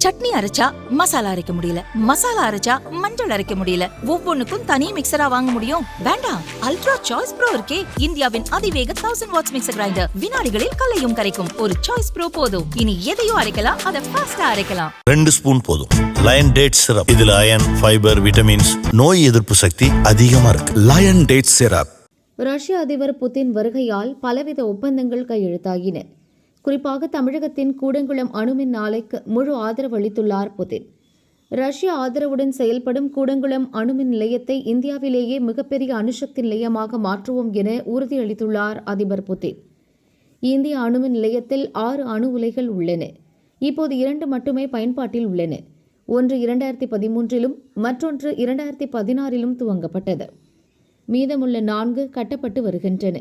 சட்னி அரைச்சா மசாலா அரைக்க முடியல, மசாலா அரைச்சா மஞ்சள் அரைக்க முடியல, ஒவ்வொன்னுக்கும் தனி மிக்சரா வாங்க முடியும்? வேண்டாம், அல்ட்ரா சாய்ஸ் ப்ரோ இருக்கே, இந்தியாவின் அதிவேக 1000 வாட்ஸ் மிக்சர் கிரைண்டர், வினாடிகளில் கலையும் கரைக்கும். ஒரு சாய்ஸ் ப்ரோ போதும். இனி எதையும் அரைக்கலாம், அதை ஃபாஸ்டா அரைக்கலாம். 2 ஸ்பூன் போதும். லயன் டேட் சிரப், இதுல அயன், ஃபைபர், விட்டமின்ஸ், நோய் எதிர்ப்பு சக்தி அதிகமா இருக்கு. Lion date syrup. ரஷ்ய அதிபர் புதின் வருகையால் பலவித ஒப்பந்தங்கள் கையெழுத்தாகின. குறிப்பாக தமிழகத்தின் கூடங்குளம் அணுமின் ஆலைக்கு முழு ஆதரவு அளித்துள்ளார் புதின். ரஷ்ய ஆதரவுடன் செயல்படும் கூடங்குளம் அணுமின் நிலையத்தை இந்தியாவிலேயே மிகப்பெரிய அணுசக்தி நிலையமாக மாற்றுவோம் என உறுதியளித்துள்ளார் அதிபர் புதின். இந்திய அணுமின் நிலையத்தில் 6 அணு உலைகள் உள்ளன. இப்போது 2 மட்டுமே பயன்பாட்டில் உள்ளன. ஒன்று 2013 மற்றொன்று 2016 துவங்கப்பட்டது. மீதமுள்ள 4 கட்டப்பட்டு வருகின்றன.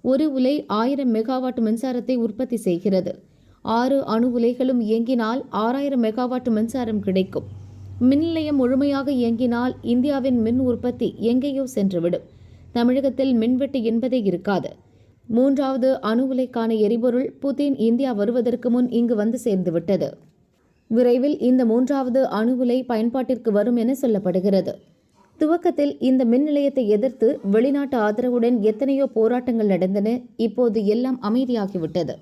ஒரு உலை 1000 மெகாவாட் மின்சாரத்தை உற்பத்தி செய்கிறது. 6 அணு உலைகளும் இயங்கினால் 6000 மெகாவாட் மின்சாரம் கிடைக்கும். மின் நிலையம் முழுமையாக இயங்கினால் இந்தியாவின் மின் உற்பத்தி எங்கேயோ சென்றுவிடும். தமிழகத்தில் மின்வெட்டு என்பதே இருக்காது. 3வது அணு உலைக்கான எரிபொருள் புதின் இந்தியா வருவதற்கு முன் இங்கு வந்து சேர்ந்துவிட்டது. விரைவில் இந்த 3வது அணு உலை பயன்பாட்டிற்கு வரும் என சொல்லப்படுகிறது. துவக்கத்தில் இந்த மின் நிலையத்தை எதிர்த்து வெளிநாட்டு ஆதரவுடன் எத்தனையோ போராட்டங்கள் நடந்தன. இப்போது எல்லாம் அமைதியாகிவிட்டது.